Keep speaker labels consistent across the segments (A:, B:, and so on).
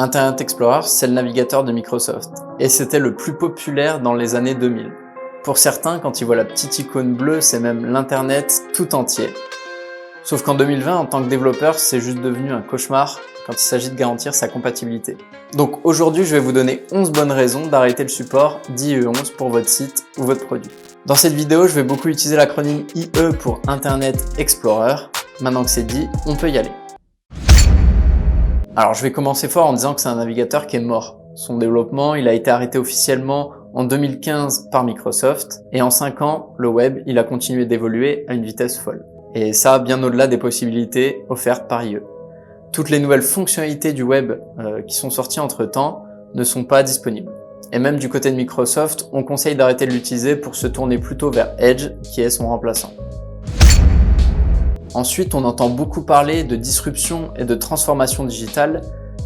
A: Internet Explorer, c'est le navigateur de Microsoft, et c'était le plus populaire dans les années 2000. Pour certains, quand ils voient la petite icône bleue, c'est même l'Internet tout entier. Sauf qu'en 2020, en tant que développeur, c'est juste devenu un cauchemar quand il s'agit de garantir sa compatibilité. Donc aujourd'hui, je vais vous donner 11 bonnes raisons d'arrêter le support d'IE11 pour votre site ou votre produit. Dans cette vidéo, je vais beaucoup utiliser l'acronyme IE pour Internet Explorer. Maintenant que c'est dit, on peut y aller. Alors je vais commencer fort en disant que c'est un navigateur qui est mort. Son développement, il a été arrêté officiellement en 2015 par Microsoft, et en 5 ans, le web, il a continué d'évoluer à une vitesse folle. Et ça, bien au-delà des possibilités offertes par IE. Toutes les nouvelles fonctionnalités du web qui sont sorties entre-temps ne sont pas disponibles. Et même du côté de Microsoft, on conseille d'arrêter de l'utiliser pour se tourner plutôt vers Edge, qui est son remplaçant. Ensuite, on entend beaucoup parler de disruption et de transformation digitale,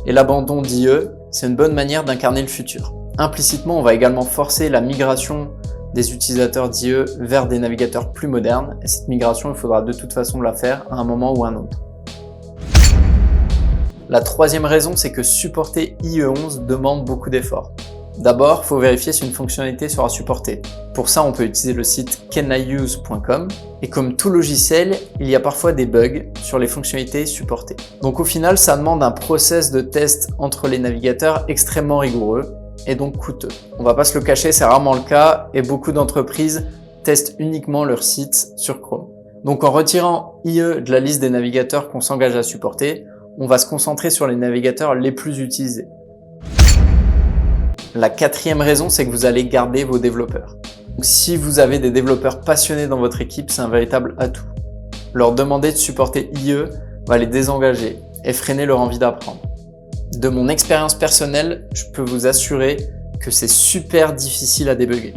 A: et l'abandon d'IE, c'est une bonne manière d'incarner le futur. Implicitement, on va également forcer la migration des utilisateurs d'IE vers des navigateurs plus modernes, et cette migration, il faudra de toute façon la faire à un moment ou un autre. La troisième raison, c'est que supporter IE11 demande beaucoup d'efforts. D'abord, il faut vérifier si une fonctionnalité sera supportée. Pour ça, on peut utiliser le site caniuse.com, et comme tout logiciel, il y a parfois des bugs sur les fonctionnalités supportées. Donc au final, ça demande un process de test entre les navigateurs extrêmement rigoureux, et donc coûteux. On va pas se le cacher, c'est rarement le cas, et beaucoup d'entreprises testent uniquement leur site sur Chrome. Donc en retirant IE de la liste des navigateurs qu'on s'engage à supporter, on va se concentrer sur les navigateurs les plus utilisés. La quatrième raison, c'est que vous allez garder vos développeurs. Donc, si vous avez des développeurs passionnés dans votre équipe, c'est un véritable atout. Leur demander de supporter IE va les désengager et freiner leur envie d'apprendre. De mon expérience personnelle, je peux vous assurer que c'est super difficile à débugger.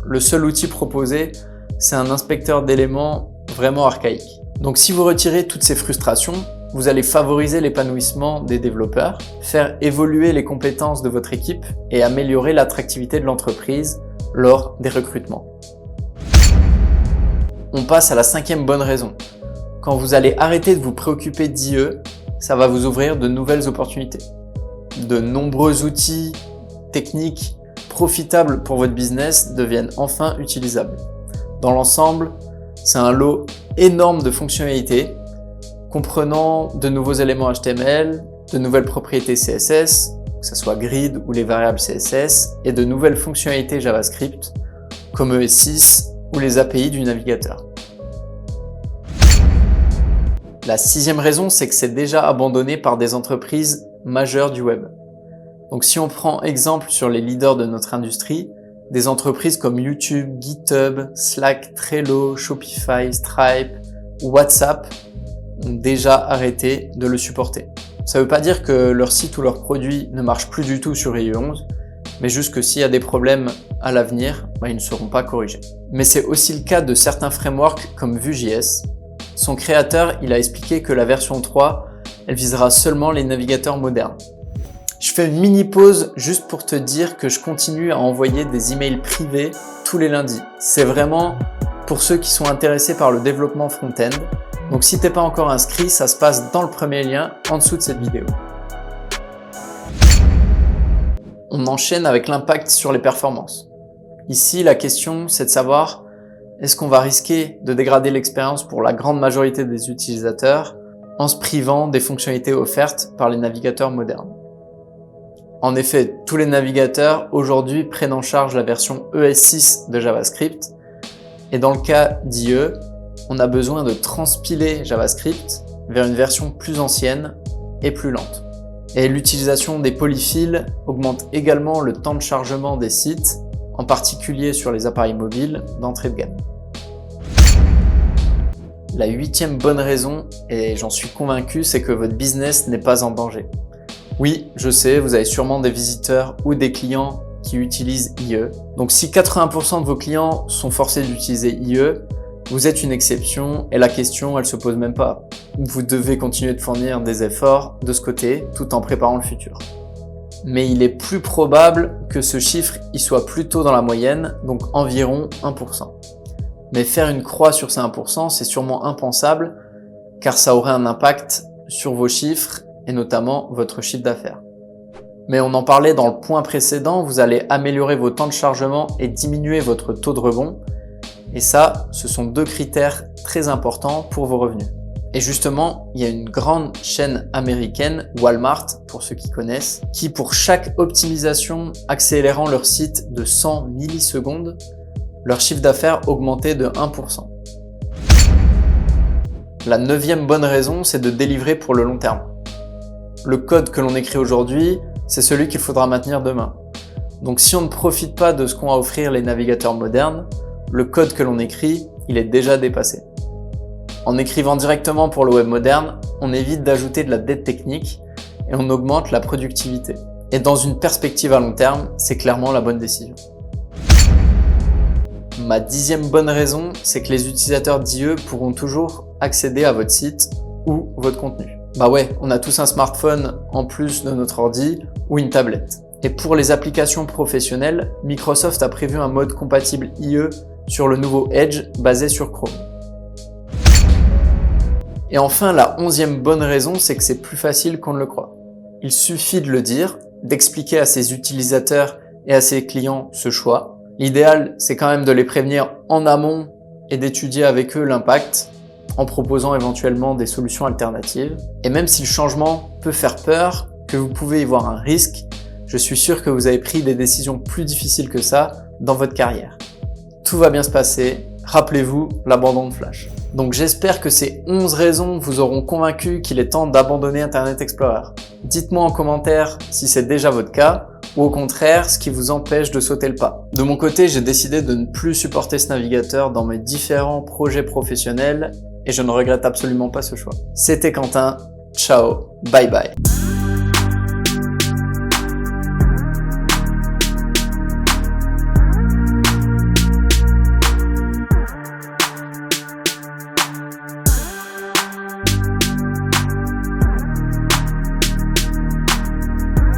A: Le seul outil proposé, c'est un inspecteur d'éléments vraiment archaïque. Donc si vous retirez toutes ces frustrations, vous allez favoriser l'épanouissement des développeurs, faire évoluer les compétences de votre équipe et améliorer l'attractivité de l'entreprise lors des recrutements. On passe à la cinquième bonne raison. Quand vous allez arrêter de vous préoccuper d'IE, ça va vous ouvrir de nouvelles opportunités. De nombreux outils techniques profitables pour votre business deviennent enfin utilisables. Dans l'ensemble, c'est un lot énorme de fonctionnalités comprenant de nouveaux éléments HTML, de nouvelles propriétés CSS, que ce soit grid ou les variables CSS, et de nouvelles fonctionnalités JavaScript, comme ES6 ou les API du navigateur. La sixième raison, c'est que c'est déjà abandonné par des entreprises majeures du web. Donc si on prend exemple sur les leaders de notre industrie, des entreprises comme YouTube, GitHub, Slack, Trello, Shopify, Stripe ou WhatsApp ont déjà arrêté de le supporter. Ça ne veut pas dire que leur site ou leur produit ne marche plus du tout sur IE11, mais juste que s'il y a des problèmes à l'avenir, ils ne seront pas corrigés. Mais c'est aussi le cas de certains frameworks comme Vue.js. Son créateur, il a expliqué que la version 3, elle visera seulement les navigateurs modernes. Je fais une mini pause juste pour te dire que je continue à envoyer des emails privés tous les lundis. C'est vraiment pour ceux qui sont intéressés par le développement front-end. Donc si t'es pas encore inscrit, ça se passe dans le premier lien en dessous de cette vidéo. On enchaîne avec l'impact sur les performances. Ici, la question, c'est de savoir est-ce qu'on va risquer de dégrader l'expérience pour la grande majorité des utilisateurs en se privant des fonctionnalités offertes par les navigateurs modernes. En effet, tous les navigateurs aujourd'hui prennent en charge la version ES6 de JavaScript, et dans le cas d'IE, on a besoin de transpiler JavaScript vers une version plus ancienne et plus lente. Et l'utilisation des polyfills augmente également le temps de chargement des sites, en particulier sur les appareils mobiles d'entrée de gamme. La huitième bonne raison, et j'en suis convaincu, c'est que votre business n'est pas en danger. Oui, je sais, vous avez sûrement des visiteurs ou des clients qui utilisent IE. Donc si 80% de vos clients sont forcés d'utiliser IE, vous êtes une exception et la question, elle se pose même pas. Vous devez continuer de fournir des efforts de ce côté tout en préparant le futur. Mais il est plus probable que ce chiffre y soit plutôt dans la moyenne, donc environ 1%. Mais faire une croix sur ces 1%, c'est sûrement impensable car ça aurait un impact sur vos chiffres et notamment votre chiffre d'affaires. Mais on en parlait dans le point précédent, vous allez améliorer vos temps de chargement et diminuer votre taux de rebond. Et ça, ce sont deux critères très importants pour vos revenus. Et justement, il y a une grande chaîne américaine, Walmart, pour ceux qui connaissent, qui pour chaque optimisation accélérant leur site de 100 millisecondes, leur chiffre d'affaires augmentait de 1%. La 9e bonne raison, c'est de délivrer pour le long terme. Le code que l'on écrit aujourd'hui, c'est celui qu'il faudra maintenir demain. Donc si on ne profite pas de ce qu'ont à offrir les navigateurs modernes, le code que l'on écrit, il est déjà dépassé. En écrivant directement pour le web moderne, on évite d'ajouter de la dette technique et on augmente la productivité. Et dans une perspective à long terme, c'est clairement la bonne décision. Ma 10e bonne raison, c'est que les utilisateurs d'IE pourront toujours accéder à votre site ou votre contenu. Bah ouais, on a tous un smartphone en plus de notre ordi ou une tablette. Et pour les applications professionnelles, Microsoft a prévu un mode compatible IE sur le nouveau Edge basé sur Chrome. Et enfin, la 11e bonne raison, c'est que c'est plus facile qu'on ne le croit. Il suffit de le dire, d'expliquer à ses utilisateurs et à ses clients ce choix. L'idéal, c'est quand même de les prévenir en amont et d'étudier avec eux l'impact en proposant éventuellement des solutions alternatives. Et même si le changement peut faire peur, que vous pouvez y voir un risque, je suis sûr que vous avez pris des décisions plus difficiles que ça dans votre carrière. Tout va bien se passer, rappelez-vous l'abandon de Flash. Donc j'espère que ces 11 raisons vous auront convaincu qu'il est temps d'abandonner Internet Explorer. Dites-moi en commentaire si c'est déjà votre cas, ou au contraire, ce qui vous empêche de sauter le pas. De mon côté, j'ai décidé de ne plus supporter ce navigateur dans mes différents projets professionnels, et je ne regrette absolument pas ce choix. C'était Quentin, ciao, bye bye.